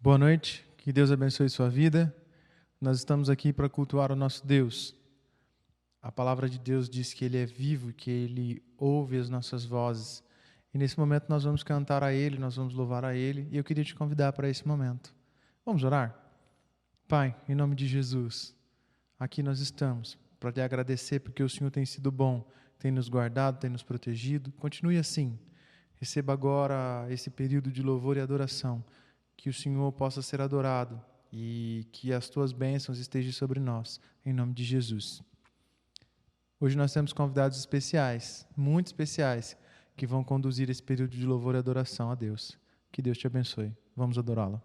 Boa noite, que Deus abençoe sua vida. Nós estamos aqui para cultuar o nosso Deus. A palavra de Deus diz que Ele é vivo, que Ele ouve as nossas vozes. E nesse momento nós vamos cantar a Ele, nós vamos louvar a Ele. E eu queria te convidar para esse momento. Vamos orar? Pai, em nome de Jesus, aqui nós estamos para te agradecer porque o Senhor tem sido bom, tem nos guardado, tem nos protegido. Continue assim. Receba agora esse período de louvor e adoração. Que o Senhor possa ser adorado e que as tuas bênçãos estejam sobre nós, em nome de Jesus. Hoje nós temos convidados especiais, muito especiais, que vão conduzir esse período de louvor e adoração a Deus. Que Deus te abençoe. Vamos adorá-lo.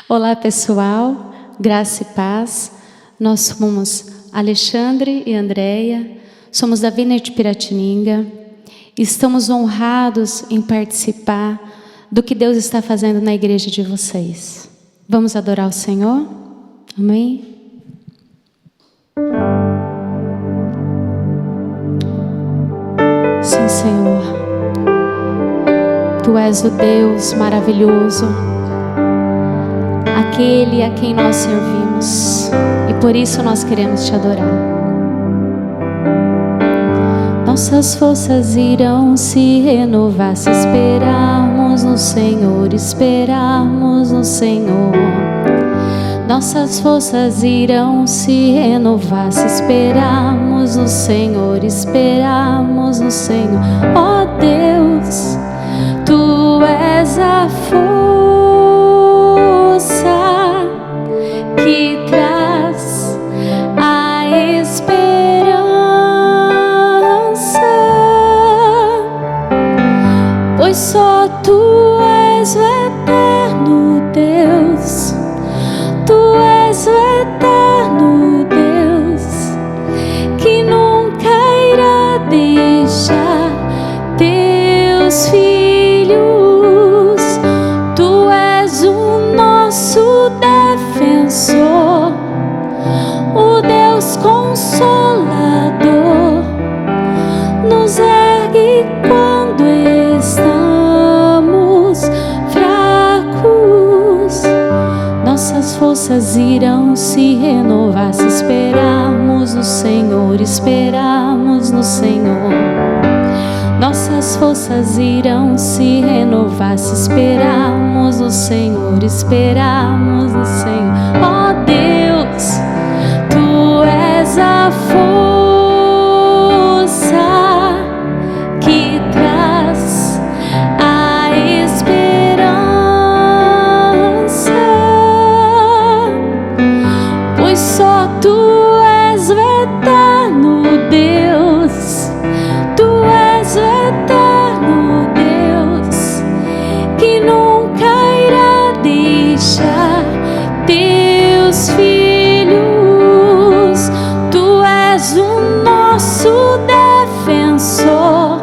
Olá pessoal, graça e paz. Nós somos Alexandre e Andréia, somos da Vineyard Piratininga. Estamos honrados em participar do que Deus está fazendo na igreja de vocês. Vamos adorar o Senhor? Amém? Sim, Senhor. Tu és o Deus maravilhoso, aquele a quem nós servimos, e por isso nós queremos te adorar. Nossas forças irão se renovar se esperarmos no Senhor, esperarmos no Senhor. Nossas forças irão se renovar se esperarmos no Senhor, esperarmos no Senhor. Ó Deus, Tu és a força que traz a esperança. Pois só Tu és o eterno Deus, Tu és o eterno Deus, que nunca irá deixar Teus filhos. Tu és o nosso defensor, o Deus consolador, nos ergue quando estamos fracos. Nossas forças irão se renovar se esperarmos no Senhor, esperarmos no Senhor. Nossas forças irão se renovar se esperarmos no Senhor, esperarmos no Senhor. Ó Deus, Tu és a força que traz a esperança. Pois só Tu és o eterno Deus, Tu és o eterno Deus, que nunca irá deixar Teus filhos. Tu és o nosso defensor,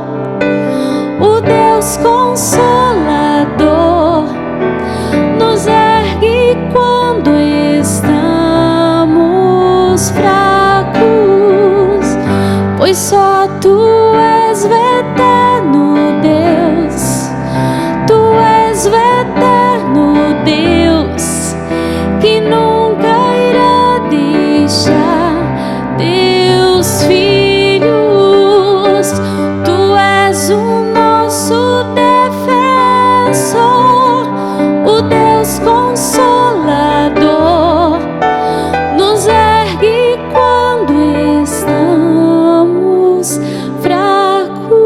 o Deus consolador, nos ergue quando estamos fracos. Pois só Tu és o eterno Deus, Tu és o eterno Deus, que nunca irá deixar Teus filhos. Tu és o nosso defensor, o Deus consolador, nos ergue quando estamos fracos.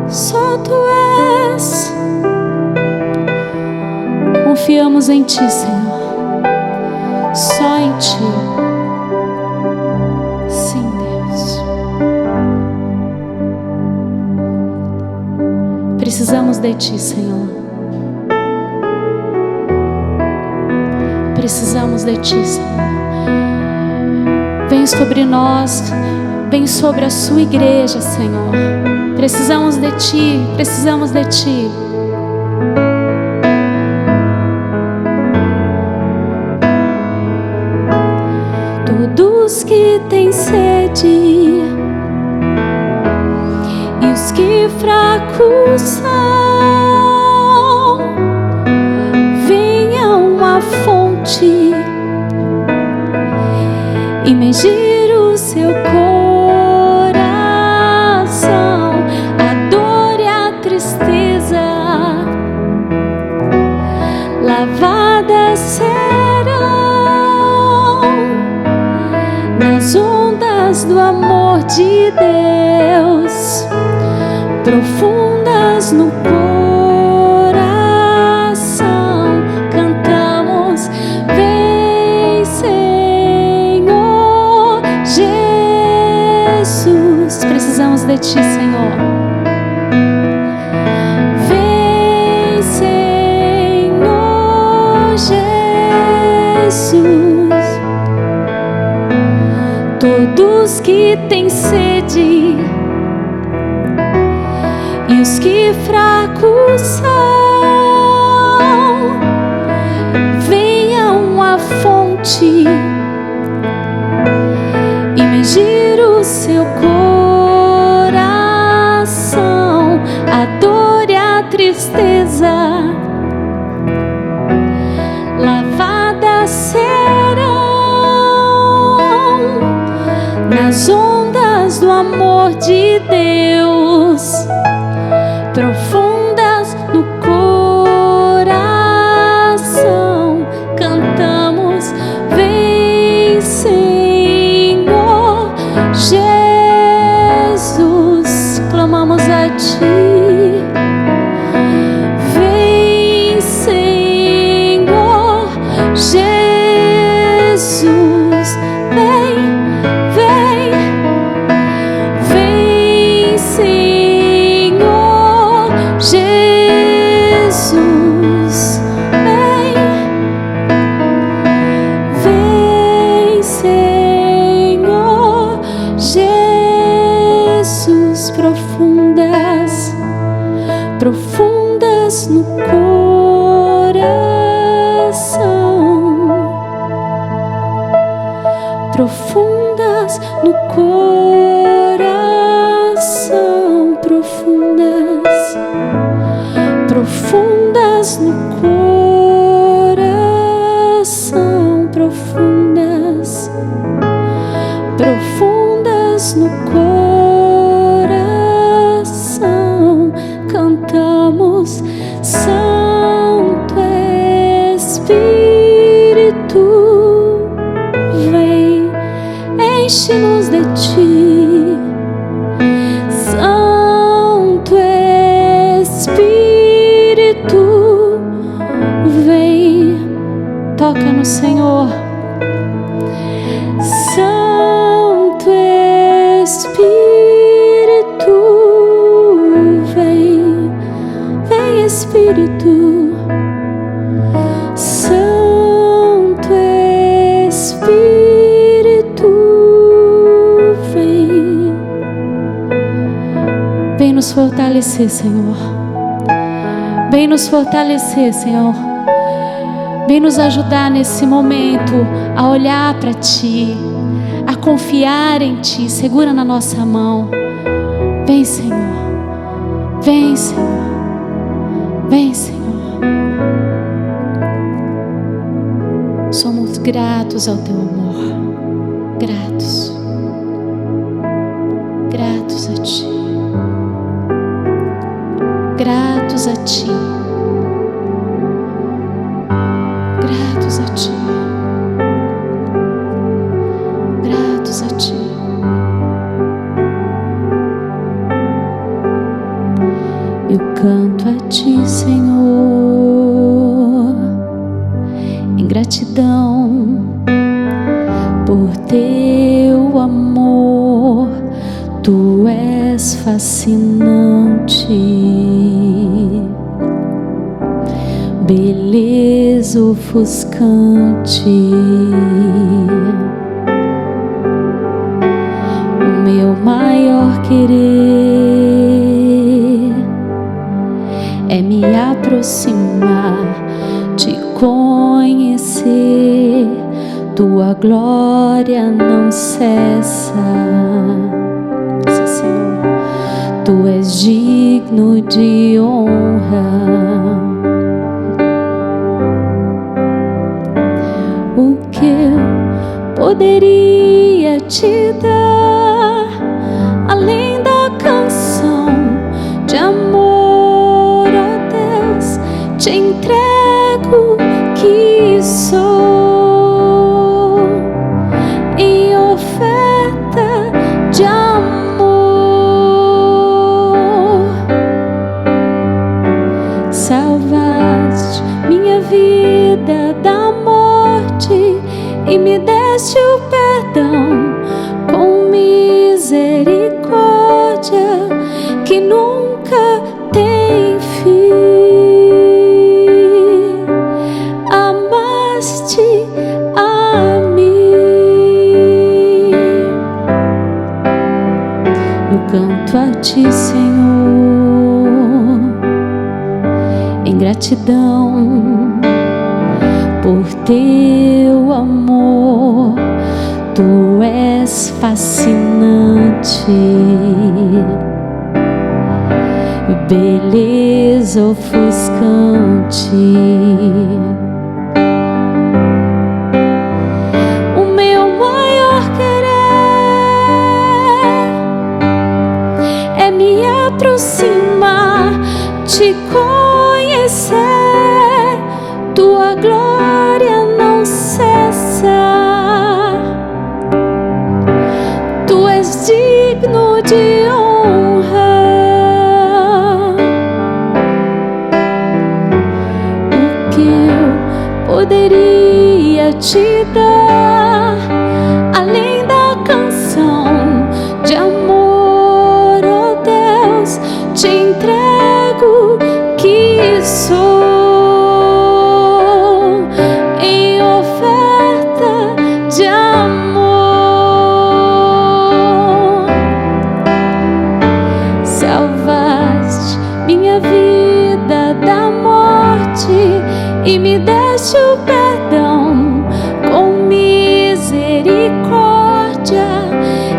Só Tu és. Confiamos em Ti, Senhor, só em Ti. Sim, Deus. Precisamos de Ti, Senhor. Precisamos de Ti, Senhor. Vem sobre nós, vem sobre a Sua igreja, Senhor. Precisamos de Ti, precisamos de Ti. Todos que têm sede e os que que fracos são, venham à fonte e medir o seu coração. A dor e a tristeza lavadas serão nas ondas do amor de Deus, profundas no coração. Cantamos: vem, Senhor Jesus. Precisamos de Ti, Senhor. Vem, Senhor Jesus. Todos que têm sede e os que fracos são, venham à fonte e medir o seu coração. A dor e a tristeza lavadas serão nas ondas do amor de Deus, profundas no coração. Cantamos: vem, Senhor Jesus. Clamamos a Ti: vem, Senhor Jesus. Vem, vem, vem, Senhor Jesus. Vem, vem, Senhor Jesus. Profundas, profundas no coração, profundas no coração, profundas, profundas no coração, profundas, profundas no coração. Cantamos: Santo Espírito, vem, enche-nos de Ti. Santo Espírito, vem, toca no Senhor. Santo Espírito, vem, vem, Espírito. Santo Espírito, vem, vem nos fortalecer, Senhor. Vem nos fortalecer, Senhor. Vem nos ajudar nesse momento a olhar para Ti, a confiar em Ti. Segura na nossa mão. Vem, Senhor. Vem, Senhor. Vem, Senhor. Somos gratos ao Teu amor. Gratos. Gratos a Ti. Gratos a Ti. Gratos a Ti. Gratos a Ti. Eu canto a Ti, Senhor, em gratidão por Teu amor. Tu és fascinante, beleza ofuscante. O meu maior querer é me aproximar, te conhecer. Tua glória não cessa, Senhor. Tu és digno de honra. O que eu poderia te dar além da canção de amor, ó Deus? Te entrego que sou em oferta de amor. Salvaste minha vida da morte e me deste o perdão com misericórdia que nunca tem fim. Amaste a mim. Eu canto a ti, Senhor, em gratidão por teu amor. Tu és fascinante, beleza ofuscante. O meu maior querer é me aproximar, te conhecer. Tua glória não cessa. Tu és digno de honra. O que eu poderia te dar além da canção de amor, ó Deus? Te entrego que sou em oferta de amor. Salvaste minha vida da morte e me deste o perdão com misericórdia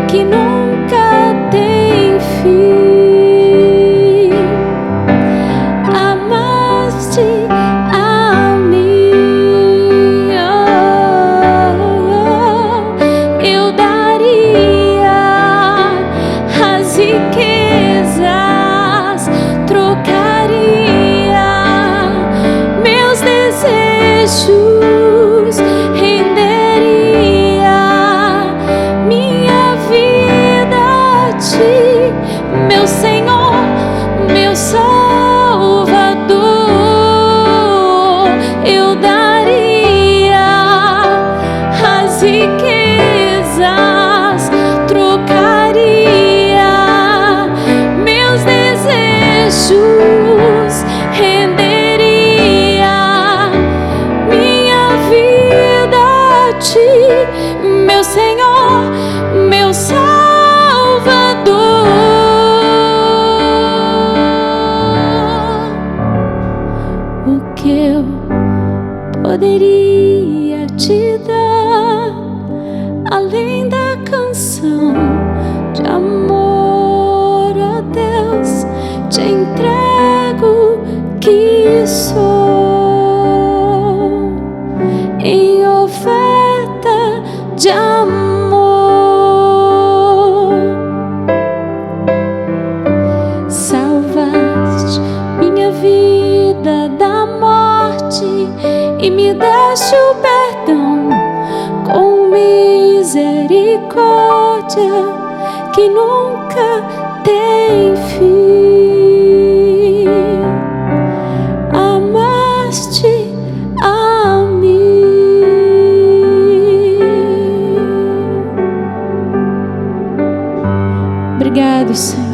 que nunca tem fim. Amaste a mim. Eu daria as riquezas, trocaria meus desejos, renderia minha vida a ti, meu Senhor, meu Salvador. Eu daria as riquezas, trocaria meus desejos, renderia minha vida a ti, meu Senhor, meu Salvador. O que eu poderia te dar além da canção de amor, ó Deus? Te entrego que sou em oferta de amor. Salvaste minha vida da morte e me deste o perdão com misericórdia que nunca tem fim. Amaste a mim. Obrigado, Senhor.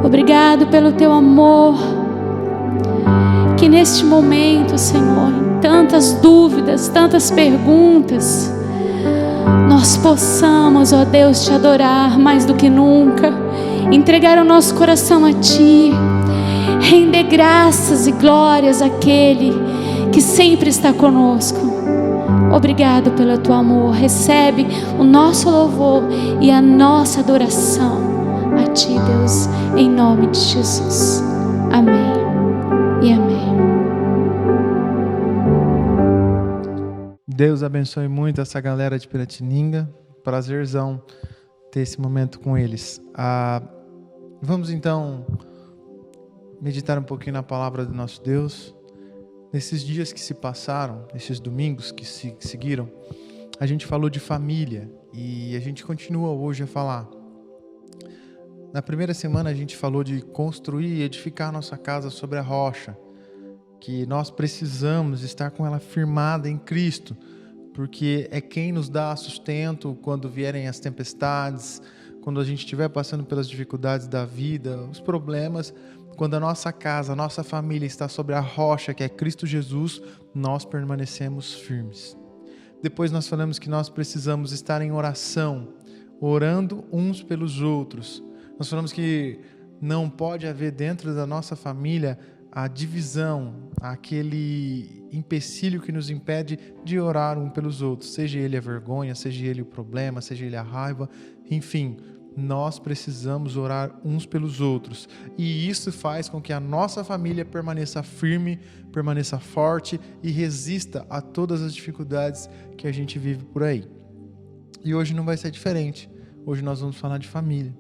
Obrigado pelo teu amor. Que neste momento, Senhor, em tantas dúvidas, tantas perguntas, nós possamos, ó Deus, te adorar mais do que nunca, entregar o nosso coração a Ti, render graças e glórias àquele que sempre está conosco. Obrigado pelo Teu amor. Recebe o nosso louvor e a nossa adoração a Ti, Deus, em nome de Jesus. Amém e amém. Deus abençoe muito essa galera de Piratininga. Prazerzão ter esse momento com eles. Vamos então meditar um pouquinho na palavra do nosso Deus. Nesses dias que se passaram, nesses domingos que se seguiram, a gente falou de família e a gente continua hoje a falar. Na primeira semana a gente falou de construir e edificar nossa casa sobre a rocha, que nós precisamos estar com ela firmada em Cristo, porque é quem nos dá sustento quando vierem as tempestades, quando a gente estiver passando pelas dificuldades da vida, os problemas. Quando a nossa casa, a nossa família está sobre a rocha, que é Cristo Jesus, nós permanecemos firmes. Depois nós falamos que nós precisamos estar em oração, orando uns pelos outros. Nós falamos que não pode haver dentro da nossa família a divisão, aquele empecilho que nos impede de orar um pelos outros, seja ele a vergonha, seja ele o problema, seja ele a raiva, enfim, nós precisamos orar uns pelos outros. E isso faz com que a nossa família permaneça firme, permaneça forte e resista a todas as dificuldades que a gente vive por aí. E hoje não vai ser diferente. Hoje nós vamos falar de família.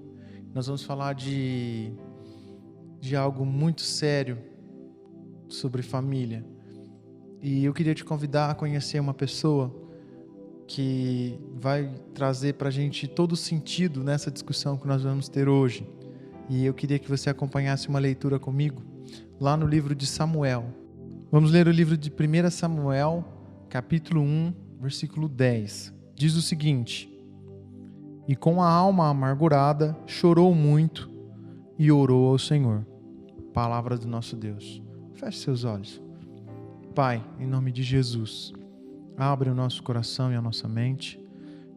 Nós vamos falar de algo muito sério sobre família. E eu queria te convidar a conhecer uma pessoa que vai trazer para a gente todo o sentido nessa discussão que nós vamos ter hoje. E eu queria que você acompanhasse uma leitura comigo lá no livro de Samuel. Vamos ler o livro de 1 Samuel, capítulo 1, versículo 10. Diz o seguinte: E com a alma amargurada chorou muito e orou ao Senhor. Palavra do nosso Deus. Feche seus olhos. Pai, em nome de Jesus, abre o nosso coração e a nossa mente,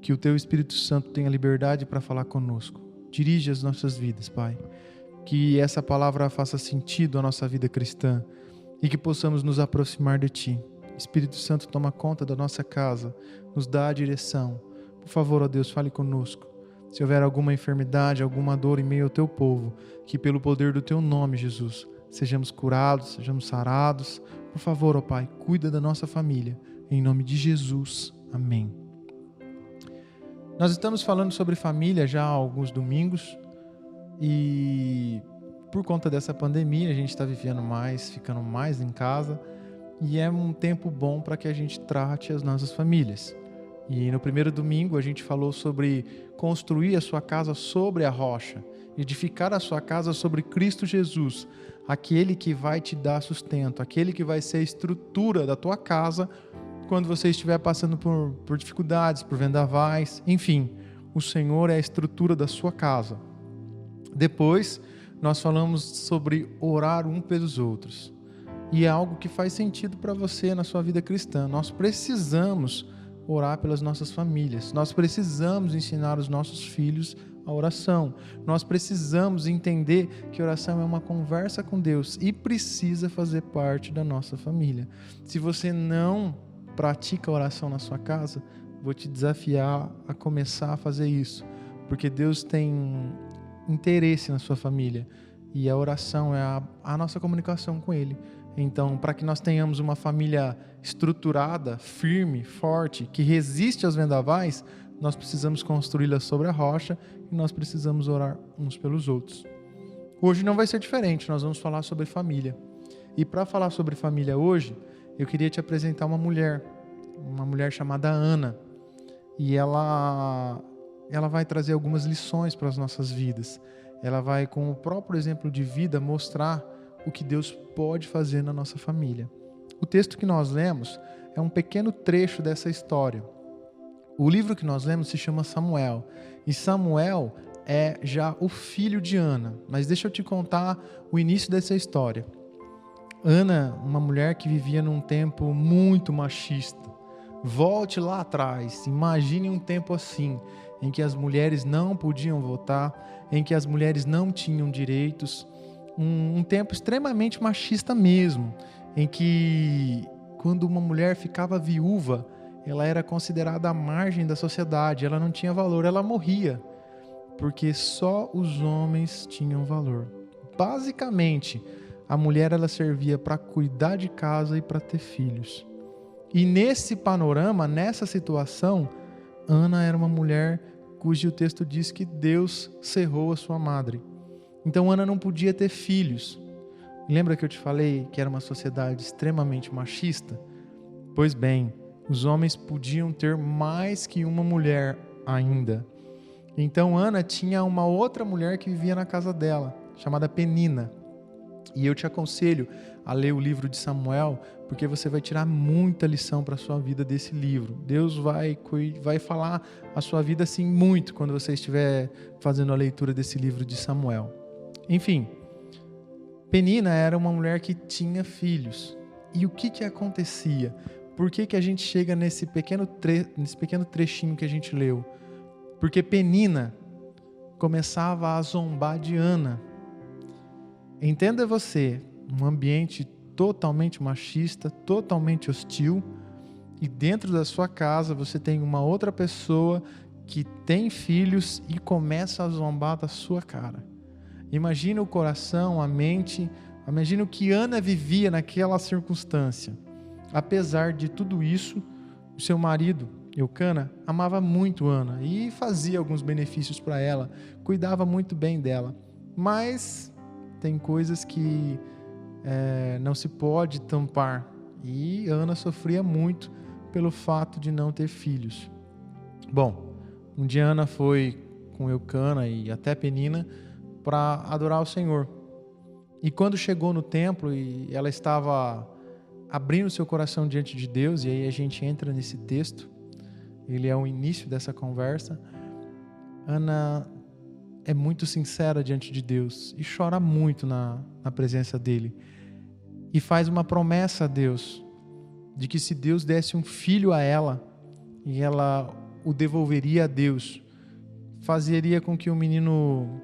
que o Teu Espírito Santo tenha liberdade para falar conosco. Dirige as nossas vidas, Pai. Que essa palavra faça sentido à nossa vida cristã e que possamos nos aproximar de Ti. Espírito Santo, toma conta da nossa casa, nos dá a direção. Por favor, ó Deus, fale conosco. Se houver alguma enfermidade, alguma dor em meio ao Teu povo, que pelo poder do Teu nome, Jesus, sejamos curados, sejamos sarados. Por favor, ó Pai, cuida da nossa família. Em nome de Jesus. Amém. Nós estamos falando sobre família já há alguns domingos e por conta dessa pandemia a gente está vivendo mais, ficando mais em casa e é um tempo bom para que a gente trate as nossas famílias. E no primeiro domingo a gente falou sobre construir a sua casa sobre a rocha, edificar a sua casa sobre Cristo Jesus, aquele que vai te dar sustento, aquele que vai ser a estrutura da tua casa quando você estiver passando por dificuldades, por vendavais, enfim, o Senhor é a estrutura da sua casa. Depois, nós falamos sobre orar um pelos outros. E é algo que faz sentido para você na sua vida cristã. Nós precisamos orar pelas nossas famílias. Nós precisamos ensinar os nossos filhos a oração. Nós precisamos entender que oração é uma conversa com Deus e precisa fazer parte da nossa família. Se você não pratica a oração na sua casa, vou te desafiar a começar a fazer isso, porque Deus tem interesse na sua família e a oração é a nossa comunicação com Ele. Então, para que nós tenhamos uma família estruturada, firme, forte, que resiste aos vendavais, nós precisamos construí-la sobre a rocha e nós precisamos orar uns pelos outros. Hoje não vai ser diferente, nós vamos falar sobre família. E para falar sobre família hoje, eu queria te apresentar uma mulher chamada Ana. E ela vai trazer algumas lições para as nossas vidas. Ela vai, com o próprio exemplo de vida, mostrar o que Deus pode fazer na nossa família. O texto que nós lemos é um pequeno trecho dessa história. O livro que nós lemos se chama Samuel. E Samuel é já o filho de Ana. Mas deixa eu te contar o início dessa história. Ana, uma mulher que vivia num tempo muito machista. Volte lá atrás, imagine um tempo assim, em que as mulheres não podiam votar, em que as mulheres não tinham direitos, um tempo extremamente machista mesmo, em que quando uma mulher ficava viúva, ela era considerada à margem da sociedade, ela não tinha valor, ela morria. porque só os homens tinham valor. Basicamente, a mulher ela servia para cuidar de casa e para ter filhos. E nesse panorama, nessa situação, Ana era uma mulher cujo texto diz que Deus cerrou a sua madre. Então Ana não podia ter filhos. Lembra que eu te falei que era uma sociedade extremamente machista? Pois bem, os homens podiam ter mais que uma mulher ainda. Então Ana tinha uma outra mulher que vivia na casa dela, chamada Penina. E eu te aconselho a ler o livro de Samuel, porque você vai tirar muita lição para a sua vida desse livro. Deus vai falar a sua vida assim muito quando você estiver fazendo a leitura desse livro de Samuel. Enfim, Penina era uma mulher que tinha filhos. E o que acontecia? Por que a gente chega nesse pequeno trechinho que a gente leu? Porque Penina começava a zombar de Ana. Entenda você, um ambiente totalmente machista, totalmente hostil, e dentro da sua casa você tem uma outra pessoa que tem filhos e começa a zombar da sua cara. Imagina o coração, a mente, imagina o que Ana vivia naquela circunstância. Apesar de tudo isso, o seu marido, Eucana, amava muito Ana e fazia alguns benefícios para ela, cuidava muito bem dela, mas tem coisas que não se pode tampar, e Ana sofria muito pelo fato de não ter filhos. Bom, um dia Ana foi com Eucana e até Penina para adorar o Senhor, e quando chegou no templo e ela estava abrindo seu coração diante de Deus, e aí a gente entra nesse texto, ele é o início dessa conversa. Ana é muito sincera diante de Deus e chora muito na presença dele. E faz uma promessa a Deus, de que se Deus desse um filho a ela, e ela o devolveria a Deus, fazeria com que o menino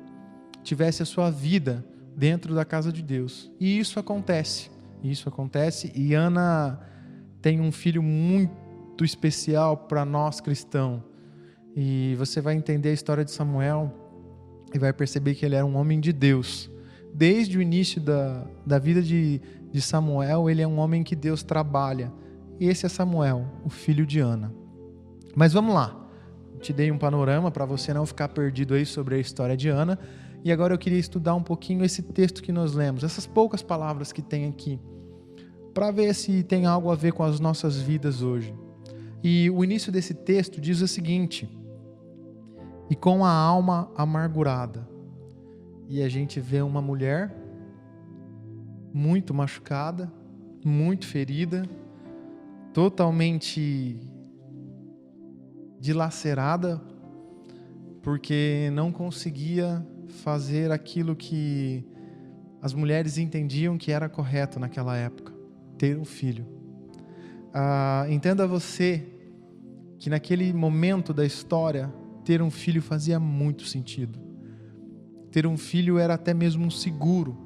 tivesse a sua vida dentro da casa de Deus. E isso acontece. E Ana tem um filho muito especial para nós cristãos. E você vai entender a história de Samuel e vai perceber que ele era um homem de Deus. Desde o início da vida de Samuel, ele é um homem que Deus trabalha. E esse é Samuel, o filho de Ana. Mas vamos lá. Te dei um panorama para você não ficar perdido aí sobre a história de Ana. E agora eu queria estudar um pouquinho esse texto que nós lemos, essas poucas palavras que tem aqui, para ver se tem algo a ver com as nossas vidas hoje. E o início desse texto diz o seguinte: e com a alma amargurada. E a gente vê uma mulher muito machucada, muito ferida, totalmente dilacerada, porque não conseguia fazer aquilo que as mulheres entendiam que era correto naquela época, ter um filho. Entenda você que naquele momento da história, ter um filho fazia muito sentido. Ter um filho era até mesmo um seguro,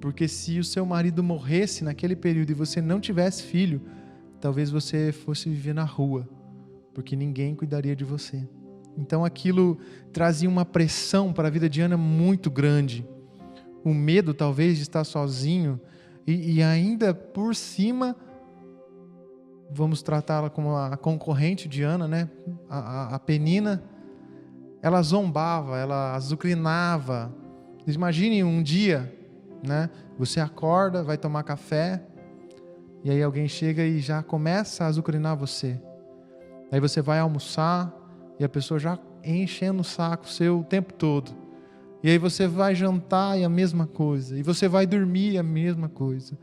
porque se o seu marido morresse naquele período e você não tivesse filho, talvez você fosse viver na rua, porque ninguém cuidaria de você. Então aquilo trazia uma pressão para a vida de Ana muito grande. O medo talvez de estar sozinho e ainda por cima, vamos tratá-la como a concorrente de Ana, né? A Penina, ela zombava, ela azucrinava. Imagine um dia, né? Você acorda, vai tomar café, e aí alguém chega e já começa a azucrinar você. Aí você vai almoçar e a pessoa já enchendo o saco seu o tempo todo. E aí você vai jantar e a mesma coisa. E você vai dormir e a mesma coisa.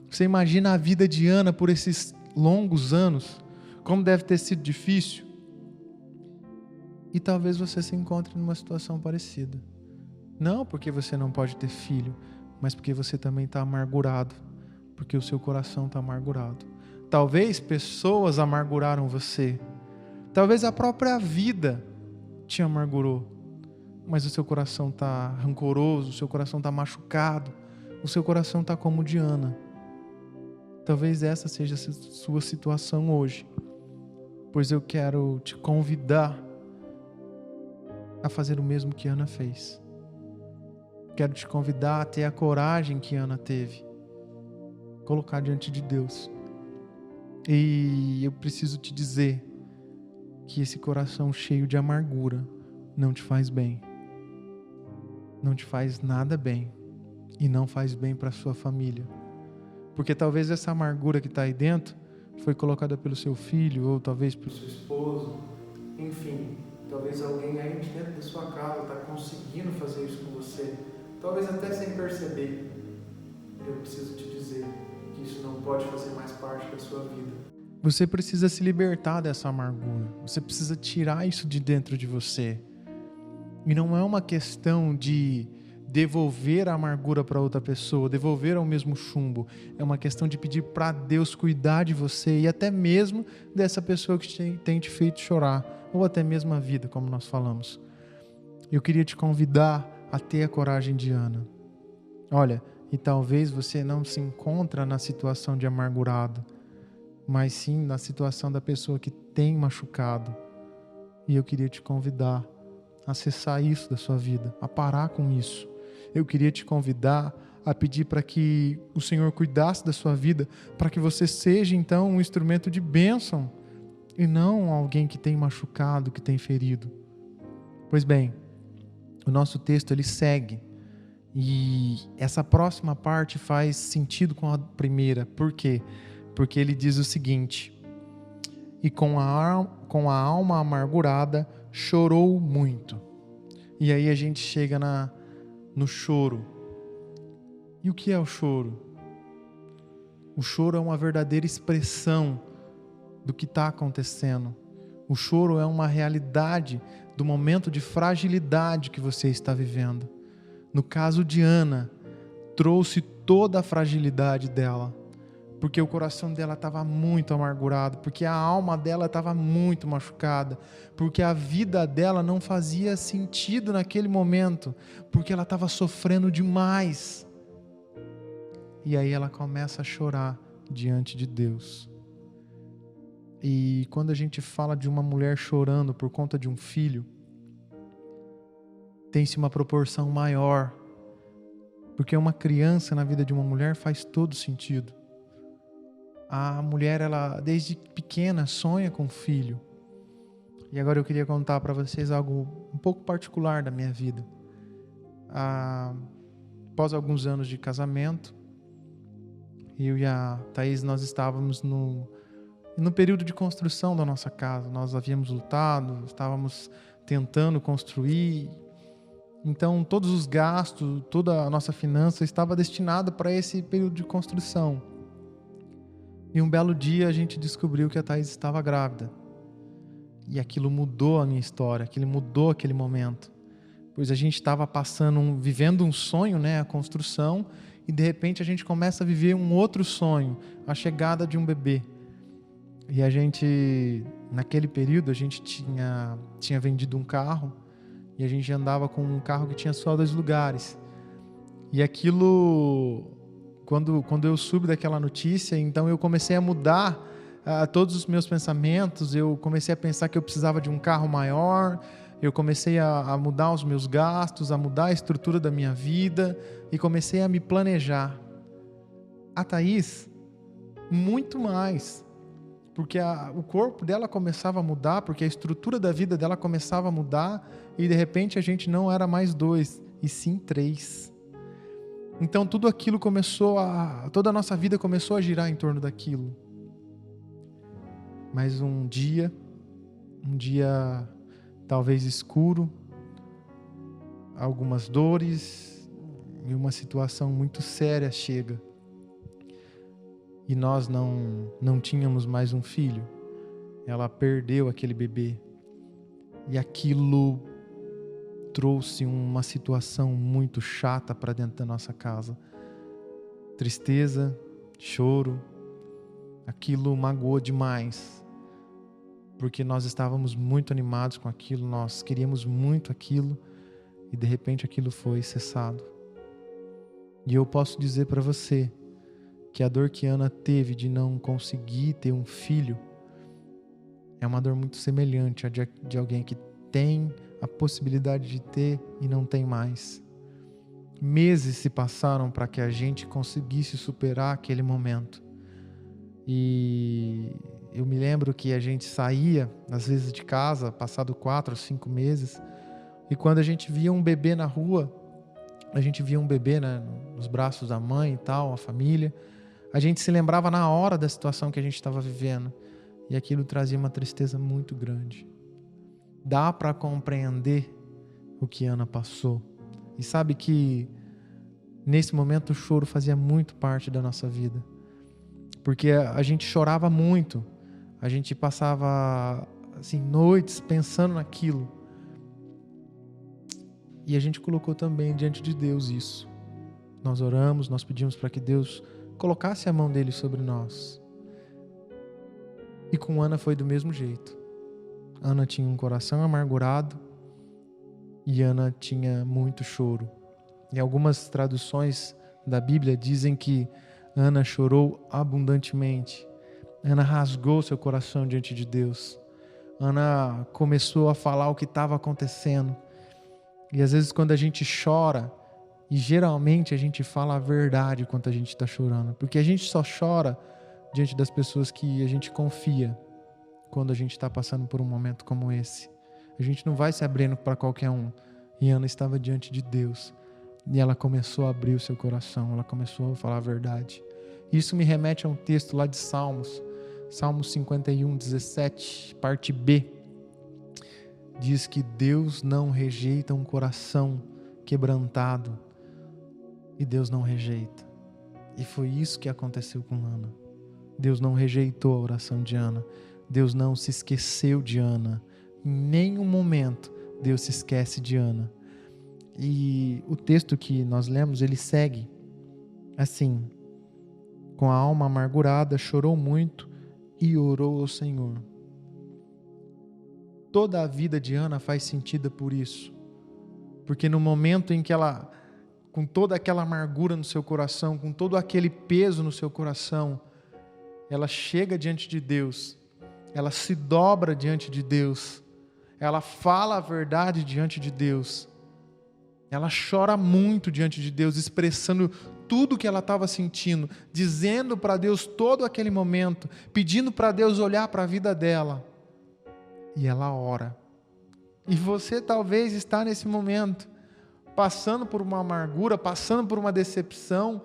Você imagina a vida de Ana por esses longos anos, como deve ter sido difícil. E talvez você se encontre numa situação parecida. Não porque você não pode ter filho, mas porque você também está amargurado, porque o seu coração está amargurado. Talvez pessoas amarguraram você. Talvez a própria vida te amargurou. Mas o seu coração está rancoroso, o seu coração está machucado, o seu coração está como o de Ana. Talvez essa seja a sua situação hoje. Pois eu quero te convidar a fazer o mesmo que Ana fez. Quero te convidar a ter a coragem que Ana teve, colocar diante de Deus. E eu preciso te dizer que esse coração cheio de amargura não te faz bem. Não te faz nada bem. E não faz bem para a sua família. Porque talvez essa amargura que está aí dentro foi colocada pelo seu filho, ou talvez pelo seu esposo. Enfim, talvez alguém aí de dentro da sua casa está conseguindo fazer isso com você. Talvez até sem perceber. Eu preciso te dizer que isso não pode fazer mais parte da sua vida. Você precisa se libertar dessa amargura. Você precisa tirar isso de dentro de você. E não é uma questão de devolver a amargura para outra pessoa, devolver ao mesmo chumbo. É uma questão de pedir para Deus cuidar de você e até mesmo dessa pessoa que tem te feito chorar, ou até mesmo a vida, como nós falamos. Eu queria te convidar a ter a coragem de Ana. Olha, e talvez você não se encontre na situação de amargurado, mas sim na situação da pessoa que tem machucado. E eu queria te convidar a cessar isso da sua vida, a parar com isso. Eu queria te convidar a pedir para que o Senhor cuidasse da sua vida, para que você seja então um instrumento de bênção e não alguém que tem machucado, que tem ferido. Pois bem, o nosso texto ele segue e essa próxima parte faz sentido com a primeira. Por quê? Porque ele diz o seguinte: e com a alma amargurada chorou muito. E aí a gente chega no choro. E o que é o choro? O choro é uma verdadeira expressão do que está acontecendo. O choro é uma realidade do momento de fragilidade que você está vivendo. No caso de Ana, trouxe toda a fragilidade dela, porque o coração dela estava muito amargurado, porque a alma dela estava muito machucada, porque a vida dela não fazia sentido naquele momento, porque ela estava sofrendo demais. E aí ela começa a chorar diante de Deus. E quando a gente fala de uma mulher chorando por conta de um filho, tem-se uma proporção maior, porque uma criança na vida de uma mulher faz todo sentido. A mulher, ela desde pequena sonha com filho. E agora eu queria contar para vocês algo um pouco particular da minha vida. Após alguns anos de casamento, eu e a Thaís, nós estávamos no período de construção da nossa casa. Nós havíamos lutado, estávamos tentando construir. Então, todos os gastos, toda a nossa finança estava destinada para esse período de construção. E um belo dia a gente descobriu que a Thaís estava grávida. E aquilo mudou a minha história, aquilo mudou aquele momento. Pois a gente estava vivendo um sonho, né, a construção, e de repente a gente começa a viver um outro sonho, a chegada de um bebê. E a gente, naquele período, a gente tinha vendido um carro, e a gente andava com um carro que tinha só 2 lugares. E aquilo, quando eu soube daquela notícia, então eu comecei a mudar todos os meus pensamentos. Eu comecei a pensar que eu precisava de um carro maior, eu comecei a mudar os meus gastos, a mudar a estrutura da minha vida, e comecei a me planejar. A Thaís, muito mais, porque o corpo dela começava a mudar, porque a estrutura da vida dela começava a mudar, e de repente a gente não era mais 2, e sim 3. Então tudo aquilo toda a nossa vida começou a girar em torno daquilo. Mas um dia talvez escuro, algumas dores e uma situação muito séria chega. E nós não tínhamos mais um filho. Ela perdeu aquele bebê. E aquilo trouxe uma situação muito chata para dentro da nossa casa. Tristeza, choro. Aquilo magoou demais. Porque nós estávamos muito animados com aquilo, nós queríamos muito aquilo, e de repente aquilo foi cessado. E eu posso dizer para você que a dor que Ana teve de não conseguir ter um filho é uma dor muito semelhante à de alguém que tem a possibilidade de ter e não tem mais. Meses se passaram para que a gente conseguisse superar aquele momento. E eu me lembro que a gente saía, às vezes, de casa, passado 4 ou 5 meses, e quando a gente via um bebê na rua, a gente via um bebê, né, nos braços da mãe e tal, a família, a gente se lembrava na hora da situação que a gente estava vivendo, e aquilo trazia uma tristeza muito grande. Dá para compreender o que Ana passou. E sabe que nesse momento o choro fazia muito parte da nossa vida. Porque a gente chorava muito. A gente passava assim, noites pensando naquilo. E a gente colocou também diante de Deus isso. Nós oramos, nós pedimos para que Deus colocasse a mão dele sobre nós. E com Ana foi do mesmo jeito. Ana tinha um coração amargurado e Ana tinha muito choro. E algumas traduções da Bíblia dizem que Ana chorou abundantemente. Ana rasgou seu coração diante de Deus. Ana começou a falar o que estava acontecendo. E às vezes quando a gente chora, e geralmente a gente fala a verdade quando a gente está chorando, porque a gente só chora diante das pessoas que a gente confia quando a gente está passando por um momento como esse. A gente não vai se abrindo para qualquer um. E Ana estava diante de Deus. E ela começou a abrir o seu coração. Ela começou a falar a verdade. Isso me remete a um texto lá de Salmos. Salmos 51, 17, parte B. Diz que Deus não rejeita um coração quebrantado. E Deus não rejeita. E foi isso que aconteceu com Ana. Deus não rejeitou a oração de Ana. Deus não se esqueceu de Ana. Em nenhum momento Deus se esquece de Ana. E o texto que nós lemos, ele segue assim: com a alma amargurada, chorou muito e orou ao Senhor. Toda a vida de Ana faz sentido por isso. Porque no momento em que ela, com toda aquela amargura no seu coração, com todo aquele peso no seu coração, ela chega diante de Deus, ela se dobra diante de Deus, ela fala a verdade diante de Deus, ela chora muito diante de Deus, expressando tudo que ela estava sentindo, dizendo para Deus todo aquele momento, pedindo para Deus olhar para a vida dela. E ela ora. E você talvez está nesse momento, passando por uma amargura, passando por uma decepção,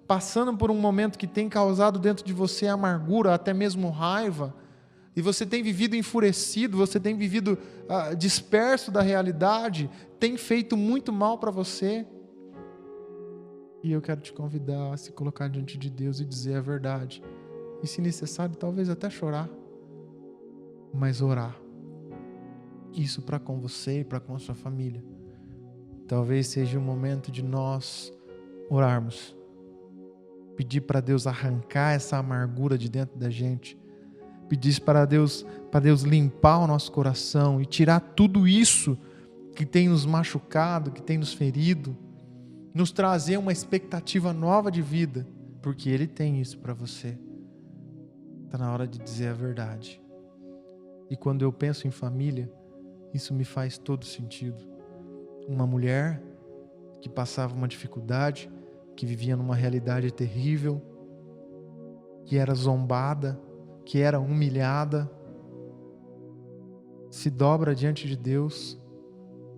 passando por um momento que tem causado dentro de você amargura, até mesmo raiva, e você tem vivido enfurecido, você tem vivido disperso da realidade, tem feito muito mal para você. E eu quero te convidar a se colocar diante de Deus e dizer a verdade. E se necessário, talvez até chorar, mas orar. Isso para com você e para com a sua família. Talvez seja o momento de nós orarmos. Pedir para Deus arrancar essa amargura de dentro da gente. Pedir para Deus limpar o nosso coração e tirar tudo isso que tem nos machucado, que tem nos ferido. Nos trazer uma expectativa nova de vida. Porque Ele tem isso para você. Está na hora de dizer a verdade. E quando eu penso em família, isso me faz todo sentido. Uma mulher que passava uma dificuldade, que vivia numa realidade terrível, que era zombada, que era humilhada, se dobra diante de Deus,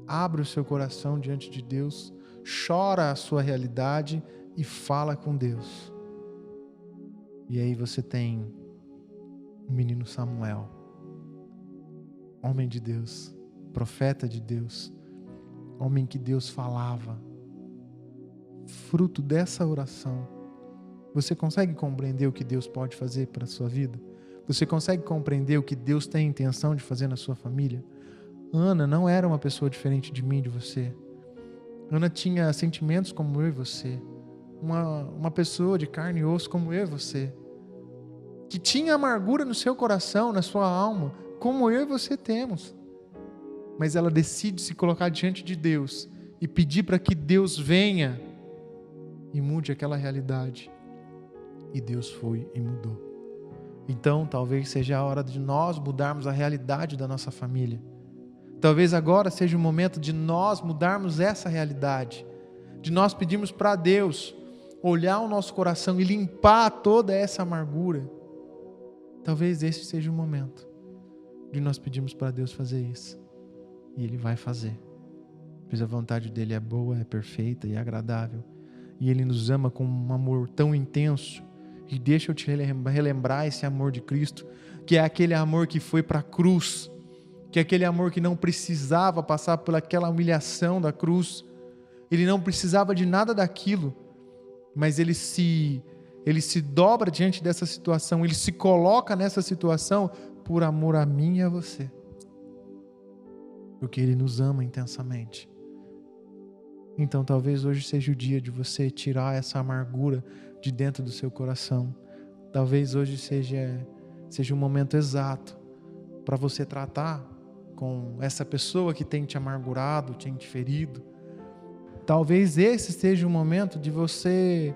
abre o seu coração diante de Deus, chora a sua realidade e fala com Deus. E aí você tem o menino Samuel, homem de Deus, profeta de Deus, homem que Deus falava. Fruto dessa oração, você consegue compreender o que Deus pode fazer para a sua vida? Você consegue compreender o que Deus tem intenção de fazer na sua família? Ana não era uma pessoa diferente de mim e de você. Ana tinha sentimentos como eu e você. Uma pessoa de carne e osso como eu e você. Que tinha amargura no seu coração, na sua alma, como eu e você temos. Mas ela decide se colocar diante de Deus e pedir para que Deus venha e mude aquela realidade. E Deus foi e mudou. Então, talvez seja a hora de nós mudarmos a realidade da nossa família. Talvez agora seja o momento de nós mudarmos essa realidade, de nós pedirmos para Deus olhar o nosso coração e limpar toda essa amargura. Talvez esse seja o momento de nós pedirmos para Deus fazer isso. E Ele vai fazer. Pois a vontade dEle é boa, é perfeita e é agradável. E Ele nos ama com um amor tão intenso. E deixa eu te relembrar esse amor de Cristo, que é aquele amor que foi para a cruz, que é aquele amor que não precisava passar por aquela humilhação da cruz. Ele não precisava de nada daquilo, mas Ele se dobra diante dessa situação, Ele se coloca nessa situação por amor a mim e a você. Porque Ele nos ama intensamente. Então talvez hoje seja o dia de você tirar essa amargura de dentro do seu coração. Talvez hoje seja um momento exato para você tratar com essa pessoa que tem te amargurado, tem te ferido. Talvez esse seja o momento de você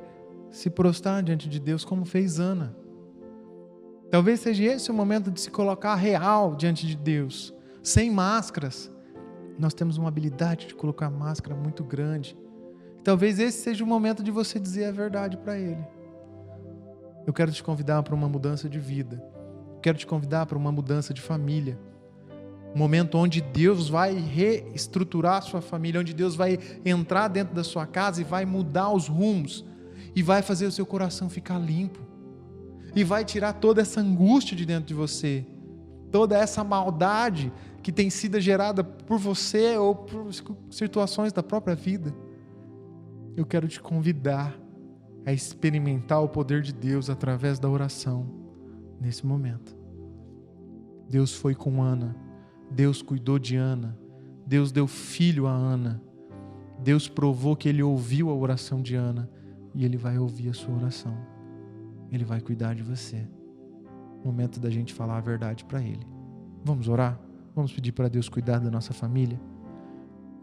se prostrar diante de Deus como fez Ana. Talvez seja esse o momento de se colocar real diante de Deus, sem máscaras. Nós temos uma habilidade de colocar máscara muito grande. Talvez esse seja o momento de você dizer a verdade para Ele. Eu quero te convidar para uma mudança de vida. Quero te convidar para uma mudança de família. Um momento onde Deus vai reestruturar a sua família, onde Deus vai entrar dentro da sua casa e vai mudar os rumos, e vai fazer o seu coração ficar limpo, e vai tirar toda essa angústia de dentro de você, toda essa maldade que tem sido gerada por você ou por situações da própria vida. Eu quero te convidar a experimentar o poder de Deus através da oração nesse momento. Deus foi com Ana, Deus cuidou de Ana, Deus deu filho a Ana, Deus provou que Ele ouviu a oração de Ana e Ele vai ouvir a sua oração. Ele vai cuidar de você. Momento da gente falar a verdade para Ele. Vamos orar? Vamos pedir para Deus cuidar da nossa família?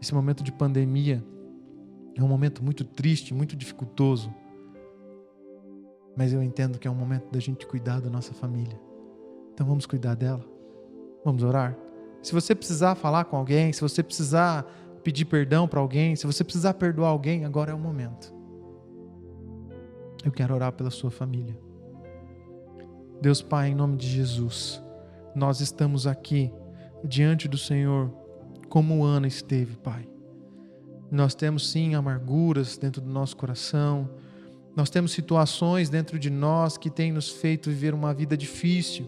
Esse momento de pandemia é um momento muito triste, muito dificultoso, mas eu entendo que é um momento da gente cuidar da nossa família. Então vamos cuidar dela. Vamos orar? Se você precisar falar com alguém, se você precisar pedir perdão para alguém, se você precisar perdoar alguém, agora é o momento. Eu quero orar pela sua família. Deus Pai, em nome de Jesus, nós estamos aqui diante do Senhor como Ana esteve, Pai. Nós temos sim amarguras dentro do nosso coração, nós temos situações dentro de nós que têm nos feito viver uma vida difícil,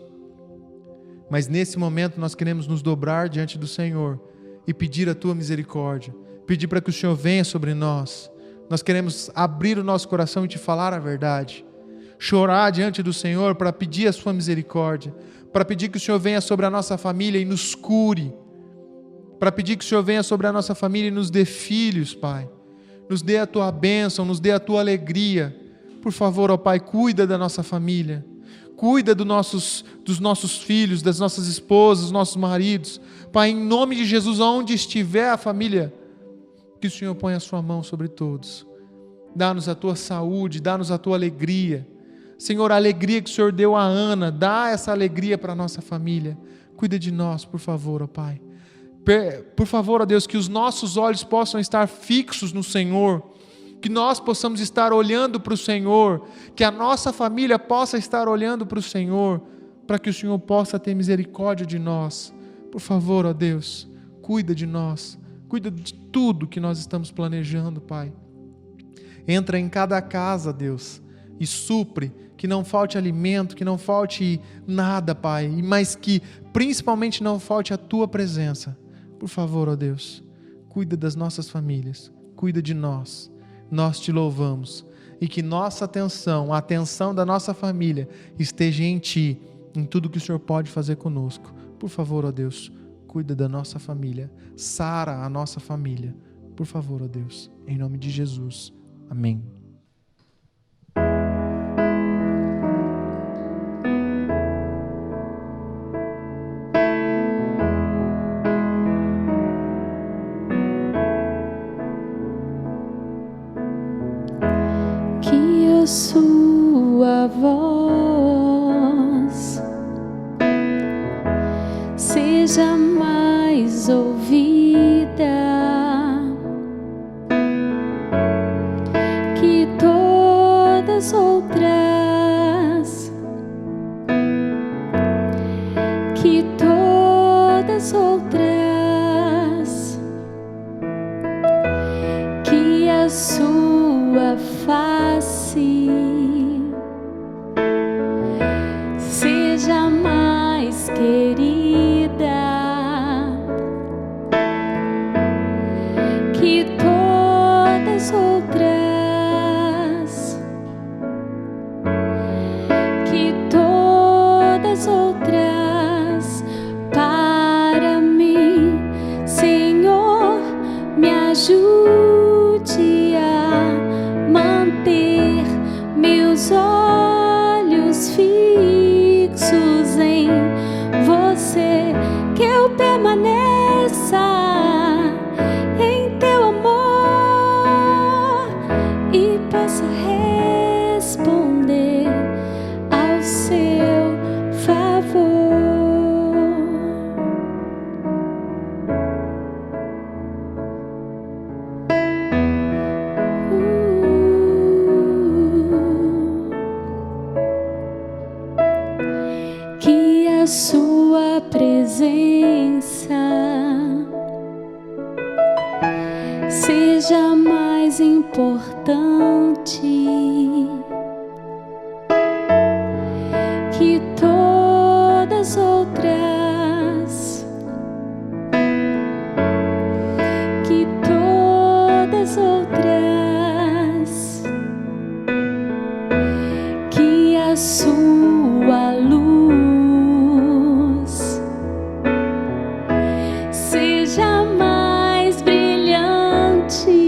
mas nesse momento nós queremos nos dobrar diante do Senhor e pedir a Tua misericórdia, pedir para que o Senhor venha sobre nós. Nós queremos abrir o nosso coração e Te falar a verdade, chorar diante do Senhor para pedir a Sua misericórdia, para pedir que o Senhor venha sobre a nossa família e nos cure, para pedir que o Senhor venha sobre a nossa família e nos dê filhos, Pai. Nos dê a Tua bênção, nos dê a Tua alegria. Por favor, ó Pai, cuida da nossa família. Cuida dos nossos filhos, das nossas esposas, dos nossos maridos. Pai, em nome de Jesus, onde estiver a família, que o Senhor ponha a Sua mão sobre todos. Dá-nos a Tua saúde, dá-nos a Tua alegria. Senhor, a alegria que o Senhor deu a Ana, dá essa alegria para a nossa família. Cuida de nós, por favor, ó Pai. Por favor, ó Deus, que os nossos olhos possam estar fixos no Senhor, que nós possamos estar olhando para o Senhor, que a nossa família possa estar olhando para o Senhor, para que o Senhor possa ter misericórdia de nós. Por favor, ó Deus, cuida de nós, cuida de tudo que nós estamos planejando, Pai. Entra em cada casa, Deus, e supre, que não falte alimento, que não falte nada, Pai, mas que principalmente não falte a Tua presença. Por favor, ó Deus, cuida das nossas famílias, cuida de nós. Nós Te louvamos e que nossa atenção, a atenção da nossa família esteja em Ti, em tudo que o Senhor pode fazer conosco. Por favor, ó Deus, cuida da nossa família, sara a nossa família. Por favor, ó Deus, em nome de Jesus. Amém. Sua voz seja mais ouvida responder ao seu favor. Que a sua presença seja mais importante que todas outras, que todas outras, que a sua luz seja mais brilhante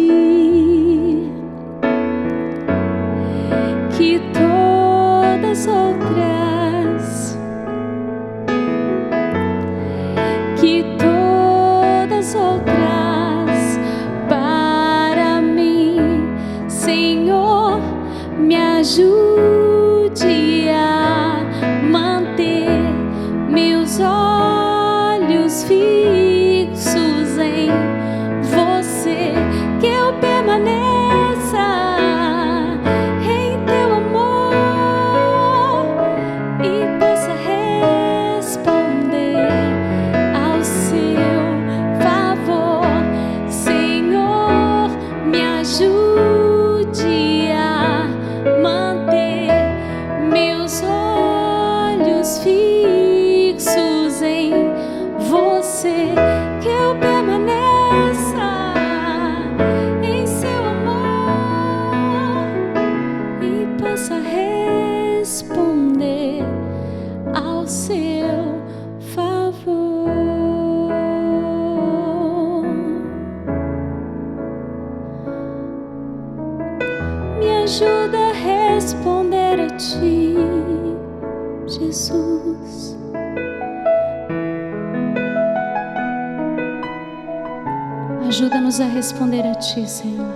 que todas outras, que todas outras. Para mim, Senhor, me ajude a manter meus olhos fixos em você, que eu permaneça em teu amor e possa responder ao seu favor. Senhor, me ajude a manter meus olhos fixos em você, que eu permaneça em seu amor e possa responder ao seu favor. Me ajuda a responder a ti, Jesus. Ajuda-nos a responder a ti, Senhor.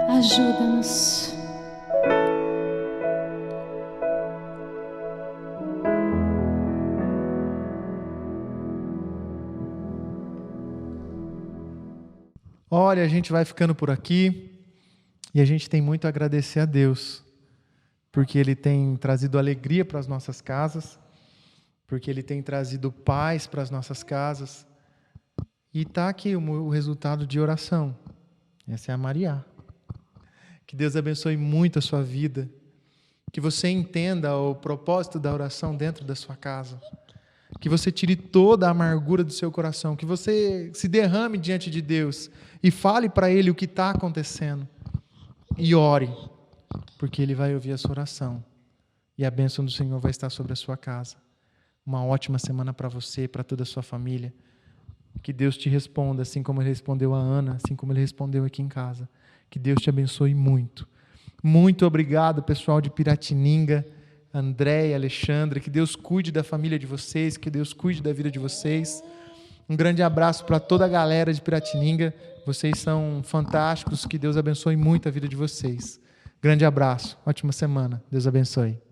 Ajuda-nos. Olha, a gente vai ficando por aqui e a gente tem muito a agradecer a Deus, porque Ele tem trazido alegria para as nossas casas, porque Ele tem trazido paz para as nossas casas. E está aqui o resultado de oração. Essa é a Maria. Que Deus abençoe muito a sua vida. Que você entenda o propósito da oração dentro da sua casa. Que você tire toda a amargura do seu coração. Que você se derrame diante de Deus e fale para Ele o que está acontecendo. E ore, porque Ele vai ouvir a sua oração. E a bênção do Senhor vai estar sobre a sua casa. Uma ótima semana para você e para toda a sua família. Que Deus te responda, assim como Ele respondeu a Ana, assim como Ele respondeu aqui em casa. Que Deus te abençoe muito. Muito obrigado, pessoal de Piratininga, Andréia, Alexandre. Que Deus cuide da família de vocês, que Deus cuide da vida de vocês. Um grande abraço para toda a galera de Piratininga. Vocês são fantásticos. Que Deus abençoe muito a vida de vocês. Grande abraço. Ótima semana. Deus abençoe.